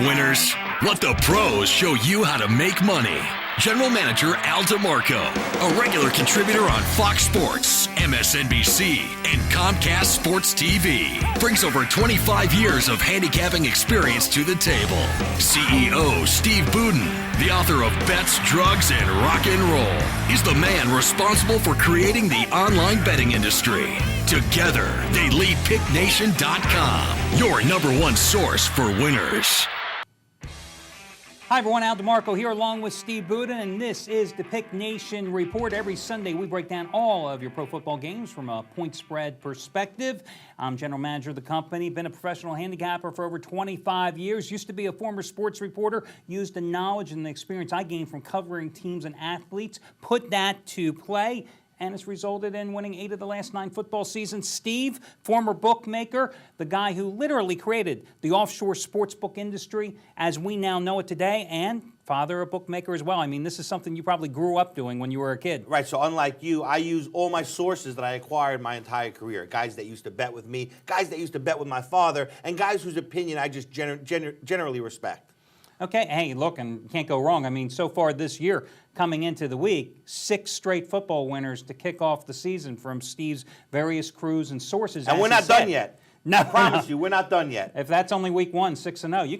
winners? Let the pros show you how to make money. General Manager Al DeMarco, a regular contributor on Fox Sports, MSNBC, and Comcast Sports TV, brings over 25 years of handicapping experience to the table. CEO Steve Budin, the author of Bets, Drugs, and Rock and Roll, is the man responsible for creating the online betting industry. Together, they lead PickNation.com, your #1 source for winners. Hi everyone, Al DeMarco here along with Steve Budin, and this is the Pick Nation Report. Every Sunday we break down all of your pro football games from a point spread perspective. I'm general manager of the company, been a professional handicapper for over 25 years, used to be a former sports reporter, used the knowledge and the experience I gained from covering teams and athletes, put that to play, and it's resulted in winning 8 of the last 9 football seasons. Steve, former bookmaker, the guy who literally created the offshore sports book industry as we now know it today, and father a bookmaker as well. I mean, this is something you probably grew up doing when you were a kid. Right, so unlike you, I use all my sources that I acquired my entire career. Guys that used to bet with me, guys that used to bet with my father, and guys whose opinion I just generally respect. Okay, hey, look, and you can't go wrong. I mean, so far this year, coming into the week, 6 straight football winners to kick off the season from Steve's various crews and sources. And we're not done yet. No, I promise you, we're not done yet. If that's only week 1, 6-0, you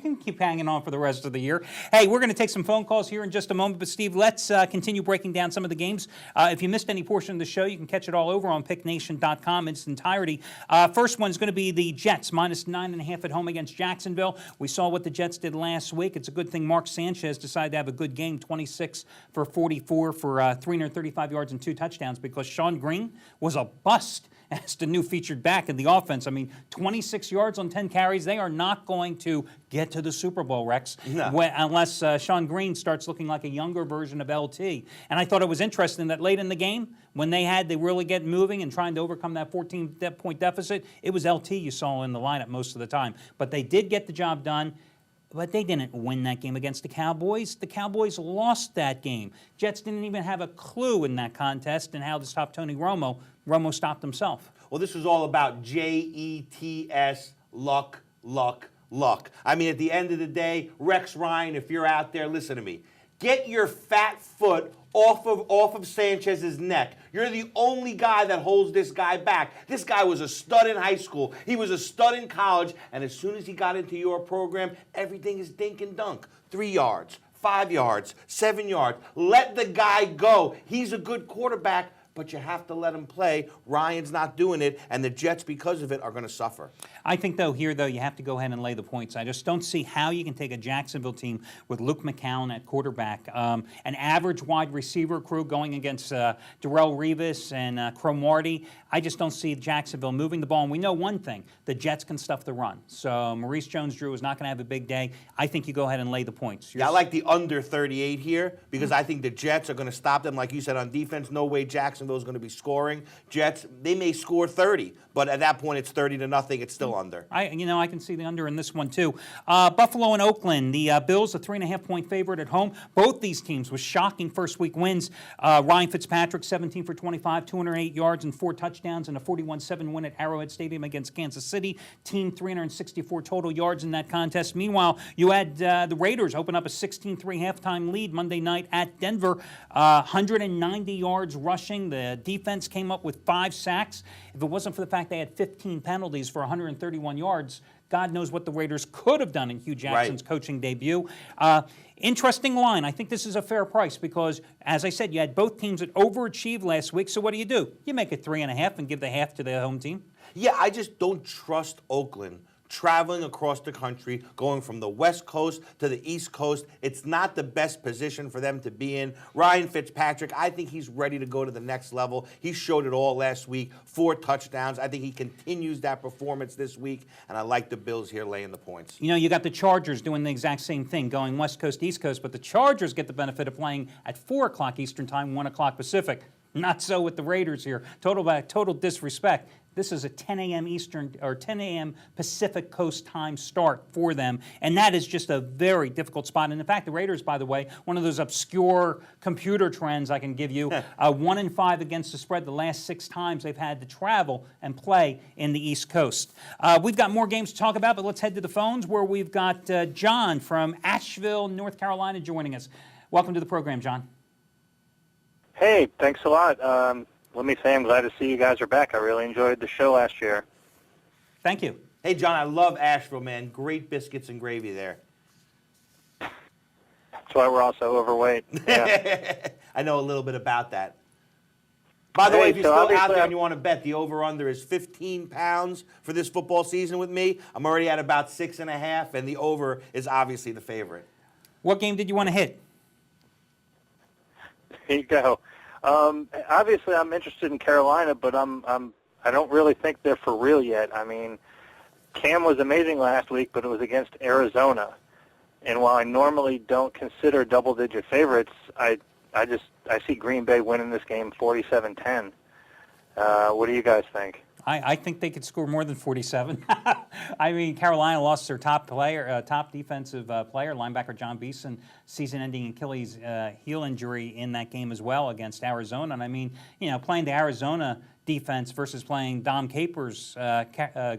can keep hanging on for the rest of the year. Hey, we're going to take some phone calls here in just a moment, but Steve, let's continue breaking down some of the games. If you missed any portion of the show, you can catch it all over on PickNation.com in its entirety. First one's going to be the Jets, -9.5 at home against Jacksonville. We saw what the Jets did last week. It's a good thing Mark Sanchez decided to have a good game, 26 for 44 for 335 yards and 2 touchdowns, because Sean Green was a bust as the new featured back in the offense. I mean, 26 yards on 10 carries. They are not going to get to the Super Bowl, Rex, unless Sean Green starts looking like a younger version of LT. And I thought it was interesting that late in the game, when they really get moving and trying to overcome that 14-point deficit, it was LT you saw in the lineup most of the time. But they did get the job done. But they didn't win that game against the Cowboys. The Cowboys lost that game. Jets didn't even have a clue in that contest and how to stop Tony Romo. Romo stopped himself. Well, this was all about JETS, luck, luck, luck. I mean, at the end of the day, Rex Ryan, if you're out there, listen to me. Get your fat foot off of Sanchez's neck. You're the only guy that holds this guy back. This guy was a stud in high school. He was a stud in college. And as soon as he got into your program, everything is dink and dunk. 3 yards, 5 yards, 7 yards. Let the guy go. He's a good quarterback, but you have to let him play. Ryan's not doing it, and the Jets, because of it, are going to suffer. I think, though, you have to go ahead and lay the points. I just don't see how you can take a Jacksonville team with Luke McCown at quarterback, an average wide receiver crew going against Darrelle Revis and Cromartie. I just don't see Jacksonville moving the ball. And we know one thing, the Jets can stuff the run. So Maurice Jones-Drew is not going to have a big day. I think you go ahead and lay the points. Yeah, I like the under 38 here because I think the Jets are going to stop them. Like you said, on defense, no way Jacksonville is going to be scoring. Jets, they may score 30, but at that point it's 30-0. It's still under. I can see the under in this one too. Buffalo and Oakland. The Bills a 3.5-point favorite at home. Both these teams with shocking first week wins. Ryan Fitzpatrick 17 for 25, 208 yards and 4 touchdowns, and a 41-7 win at Arrowhead Stadium against Kansas City. Team 364 total yards in that contest. Meanwhile, you had the Raiders open up a 16-3 halftime lead Monday night at Denver. 190 yards rushing. The defense came up with 5 sacks. If it wasn't for the fact they had 15 penalties for 131 yards, God knows what the Raiders could have done in Hugh Jackson's coaching debut. Interesting line. I think this is a fair price because, as I said, you had both teams that overachieved last week. So what do? You make it 3.5 and give the half to the home team? Yeah, I just don't trust Oakland traveling across the country, going from the West Coast to the East Coast. It's not the best position for them to be in. Ryan Fitzpatrick, I think he's ready to go to the next level. He showed it all last week, 4 touchdowns. I think he continues that performance this week, and I like the Bills here laying the points. You know, you got the Chargers doing the exact same thing, going West Coast, East Coast, but the Chargers get the benefit of playing at 4 o'clock Eastern Time, 1 o'clock Pacific. Not so with the Raiders here. Total disrespect. This is a 10 a.m. Eastern or 10 a.m. Pacific Coast time start for them, and that is just a very difficult spot. And in fact, the Raiders, by the way, one of those obscure computer trends I can give you, 1-5 against the spread the last 6 times they've had to travel and play in the East Coast. We've got more games to talk about, but let's head to the phones where we've got John from Asheville, North Carolina, joining us. Welcome to the program, John. Hey, thanks a lot. Let me say I'm glad to see you guys are back. I really enjoyed the show last year. Thank you. Hey, John, I love Asheville, man. Great biscuits and gravy there. That's why we're all so overweight. Yeah. I know a little bit about that. By the way, if you're still out there and you want to bet, the over-under is 15 pounds for this football season with me. I'm already at about 6.5, and the over is obviously the favorite. What game did you want to hit? Here you go. Obviously, I'm interested in Carolina, but I don't really think they're for real yet. I mean, Cam was amazing last week, but it was against Arizona. And while I normally don't consider double-digit favorites, I see Green Bay winning this game 47-10. What do you guys think? I think they could score more than 47. I mean, Carolina lost their top player, top defensive player, linebacker John Beeson, season-ending Achilles heel injury in that game as well against Arizona. And I mean, playing the Arizona defense versus playing Dom Capers'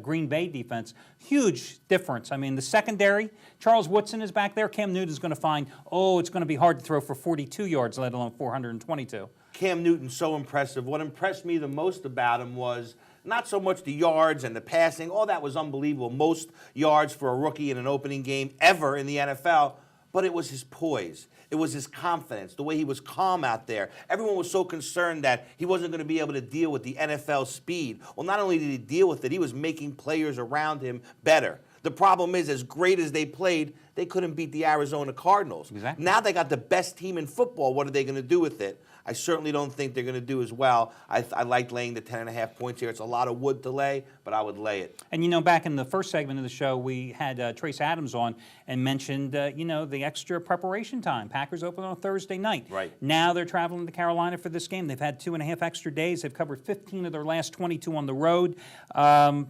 Green Bay defense, huge difference. I mean, the secondary, Charles Woodson is back there. Cam Newton's going to find, it's going to be hard to throw for 42 yards, let alone 422. Cam Newton's so impressive. What impressed me the most about him was not so much the yards and the passing. All that was unbelievable. Most yards for a rookie in an opening game ever in the NFL. But it was his poise. It was his confidence, the way he was calm out there. Everyone was so concerned that he wasn't going to be able to deal with the NFL speed. Well, not only did he deal with it, he was making players around him better. The problem is, as great as they played, they couldn't beat the Arizona Cardinals. Exactly. Now they got the best team in football. What are they going to do with it? I certainly don't think they're going to do as well. I like laying the 10.5 points here. It's a lot of wood to lay, but I would lay it. And, back in the first segment of the show, we had Trace Adams on and mentioned, the extra preparation time. Packers open on Thursday night. Right. Now they're traveling to Carolina for this game. They've had 2.5 extra days. They've covered 15 of their last 22 on the road. And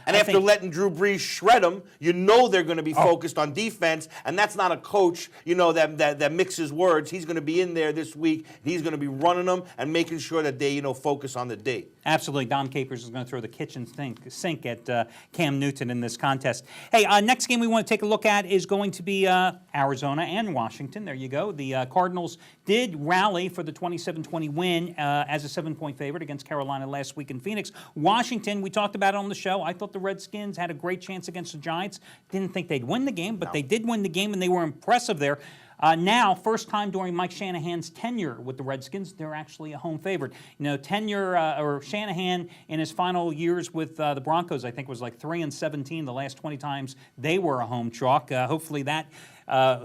after letting Drew Brees shred them, they're going to be focused on defense, and that's not a coach, that mixes words. He's going to be in there this week. He's going to be running them and making sure that they, focus on the D. Absolutely. Dom Capers is going to throw the kitchen sink at Cam Newton in this contest. Hey, next game we want to take a look at is going to be Arizona and Washington. There you go. The Cardinals did rally for the 27-20 win as a 7-point favorite against Carolina last week in Phoenix. Washington, we talked about it on the show. I thought the Redskins had a great chance against the Giants. Didn't think they'd win the game, but they did win the game, and they were impressive there. Now, first time during Mike Shanahan's tenure with the Redskins, they're actually a home favorite. Or Shanahan in his final years with the Broncos, I think, was like 3-17 the last 20 times they were a home chalk. Hopefully that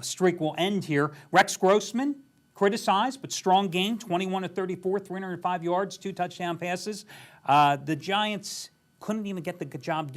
streak will end here. Rex Grossman, criticized, but strong game, 21-34, 305 yards, 2 touchdown passes. The Giants couldn't even get the job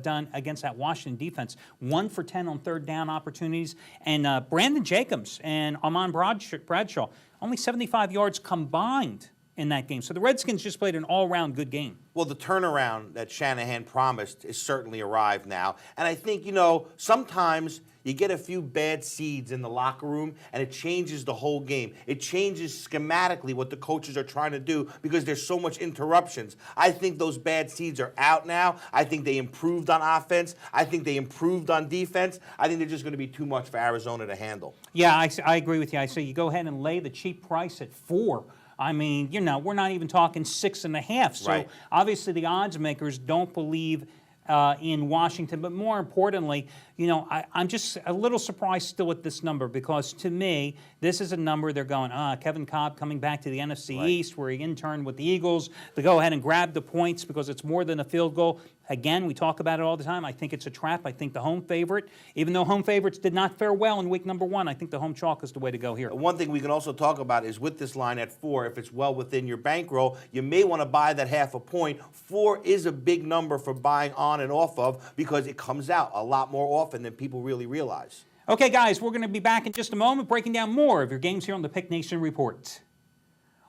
done against that Washington defense. 1 for 10 on third down opportunities. And Brandon Jacobs and Amon Bradshaw, only 75 yards combined in that game. So the Redskins just played an all-around good game. Well, the turnaround that Shanahan promised is certainly arrived now. And I think, sometimes you get a few bad seeds in the locker room, and it changes the whole game. It changes schematically what the coaches are trying to do because there's so much interruptions. I think those bad seeds are out now. I think they improved on offense. I think they improved on defense. I think they're just going to be too much for Arizona to handle. Yeah, I agree with you. I say you go ahead and lay the cheap price at 4. I mean, we're not even talking 6.5. So right. Obviously the odds makers don't believe in Washington. But more importantly, I'm just a little surprised still at this number because to me, this is a number they're going, Kevin Kolb coming back to the NFC right. East where he interned with the Eagles to go ahead and grab the points because it's more than a field goal. Again, we talk about it all the time. I think it's a trap. I think the home favorite, even though home favorites did not fare well in week number 1, I think the home chalk is the way to go here. One thing we can also talk about is with this line at 4, if it's well within your bankroll, you may want to buy that half a point. 4 is a big number for buying on and off of because it comes out a lot more often than people really realize. Okay, guys, we're going to be back in just a moment breaking down more of your games here on the Pick Nation Report.